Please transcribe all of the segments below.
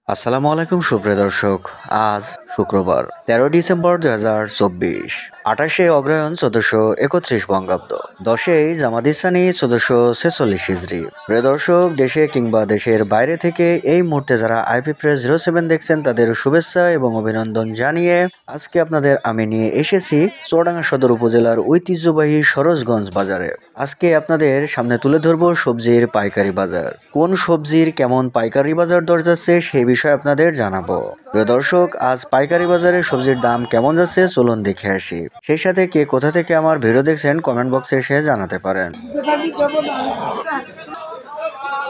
আসসালামু আলাইকুম সুপ্রিয় দর্শক। আজ শুক্রবার 13 ডিসেম্বর 2024, 28 অগ্রহায়ণ 1431 বঙ্গাব্দ, 10 জামাদিসানি 1446 হিজড়ি। প্রিয় দর্শক, দেশে কিংবা দেশের বাইরে থেকে এই মুহূর্তে যারা আইপি প্রেস 07 দেখছেন তাদের শুভেচ্ছা এবং অভিনন্দন জানিয়ে আজকে আপনাদের আমি নিয়ে এসেছি চুয়াডাঙ্গা সদর উপজেলার ঐতিহ্যবাহী সরোজগঞ্জ বাজারে। আজকে আপনাদের সামনে তুলে ধরবো সবজির পাইকারি বাজার। কোন সবজির কেমন পাইকারি বাজার দর যাচ্ছে সেই বিষয়ে আপনাদের জানাবো। প্রিয় দর্শক, আজ পাইকারি বাজারে সবজির দাম কেমন যাচ্ছে চলুন দেখে আসি। সেই সাথে কে কোথা থেকে আমার ভিডিও দেখছেন কমেন্ট বক্সে এসে জানাতে পারেন।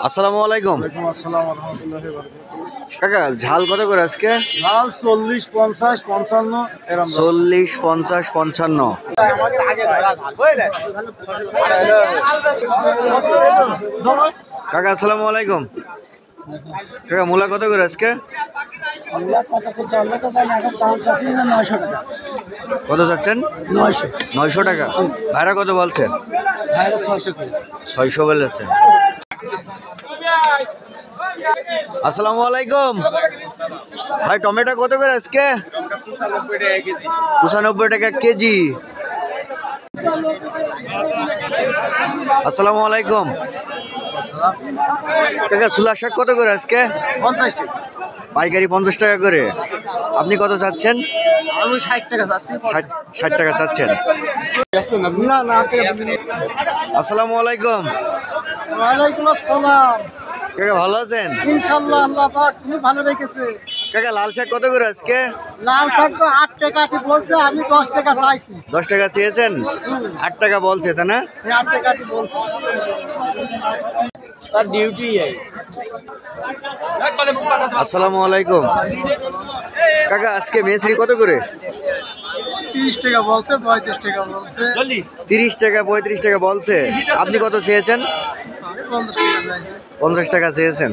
আসসালামু আলাইকুম কাকা, ঝাল কত করে আজকে? ঝাল 40, 50, 55 এরকম। 40, 50, 55। কাকা আসসালামু আলাইকুম। কাকা মূলা কত করে আজকে? কত যাচ্ছেন? 900 টাকা। ভাড়া কত বলছে? 600 বলেছে। আসসালামু আলাইকুম ভাই, টমেটো কত করে আজকে? 95 টাকা কেজি। আসসালামু আলাইকুম কাকা, ছোলা শাক কত করে আজকে? 50 টাকা। পাইকারি 50 টাকা করে। আপনি কত চাচ্ছেন? আমি 60 টাকা চাচ্ছি। 60 টাকা চাচ্ছেন। না না। আসসালামু আলাইকুম ওয়ালাইকুম আসসালাম। কাকা ভালো আছেন? ইনশাআল্লাহ আল্লাহ পাক খুব ভালো রেখেছে। কাকা লাল শাক কত করে আজকে? লাল শাক তো 8 টাকা কি বলছে, আমি 10 টাকা চাইছি। 10 টাকা চেয়েছেন? 8 টাকা বলছে, তাই না? 8 টাকা কি বলছে, তার ডিউটি এই। আসসালামু আলাইকুম কাকা, আজকে মেসরি কত করে? 30 টাকা বলছে, 35 টাকা বলছে। 30 টাকা 35 টাকা বলছে। আপনি কত চেয়েছেন? আমি 50 টাকা চাই। 50 টাকা চেয়েছেন।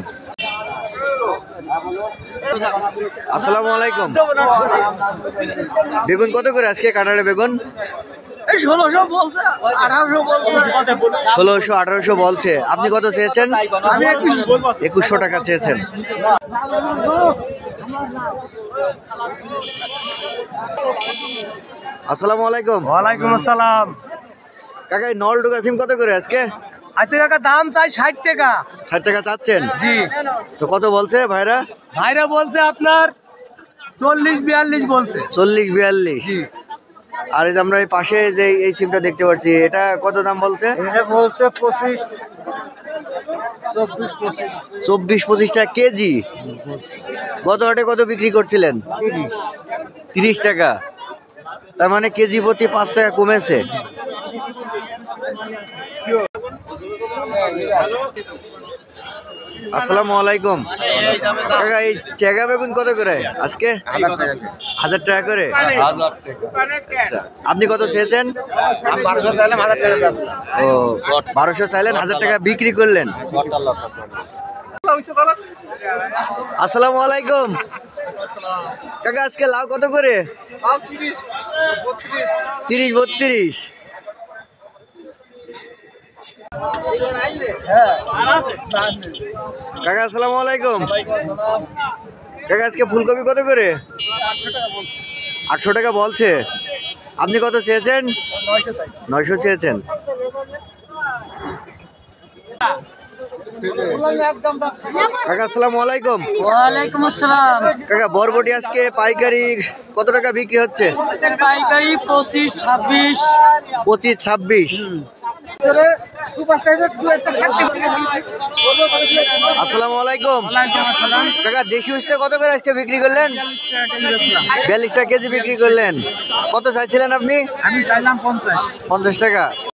আসসালামু আলাইকুম। বেগুন কত করে আজকে? কাটারে বেগুন এই 1600 বলছে, 1800 বলছে। 1600 1800 বলছে। আপনি কত চেয়েছেন? আমি 2100 টাকা চেয়েছেন। আসসালামু আলাইকুম। ওয়ালাইকুম আসসালাম। কাকা এই নলডুগা সিম কত করে আজকে? আজকে কাকা দাম চাই 60 টাকা। 60 টাকা চাচ্ছেন? জি। তো কত বলছে ভাইরা? ভাইরা বলছে আপনার 40 42 বলছে। 40 42। আর এই যে আমরা এই পাশে যে এই সিমটা দেখতে পাচ্ছি, এটা কত দাম বলছে? এটা বলছে 25 24 25 24 25 টাকা কেজি। গত হাটে কত বিক্রি করছিলেন? 30 টাকা। তার মানে কেজি প্রতি 5 টাকা কমেছে। আসসালামু আলাইকুম কাকা, এই চেগা বেগুন কত করে আজকে? 1000 টাকা করে। আচ্ছা, আপনি কত চেয়েছেন? আমি 1200 চাইলাম, 1000 টাকা বেচলাম। ও 1200 চাইলেন, 1000 টাকা বিক্রি করলেন। আসসালামু আলাইকুম কাকা, আজকে লাউ কত করে? 30 32। কাকা আসসালামু আলাইকুম। কাকা আজকে ফুলকপি কত করে? 800 টাকা বলছে। আপনি কত চেয়েছেন? 900 চেয়েছেন। কাকা আসসালামু আলাইকুম। ওয়ালাইকুম আসসালাম। কাকা বরবটি আজকে পাইকারি কত টাকা বিক্রি হচ্ছে? পাইকারি 25 26। 25 26। আসসালামু আলাইকুম কাকা, দেশি উস্তা কত করে আজকে বিক্রি করলেন? 42 টাকা কেজি বিক্রি করলেন। কত চাইছিলেন আপনি? আমি চাইলাম 50 50 টাকা।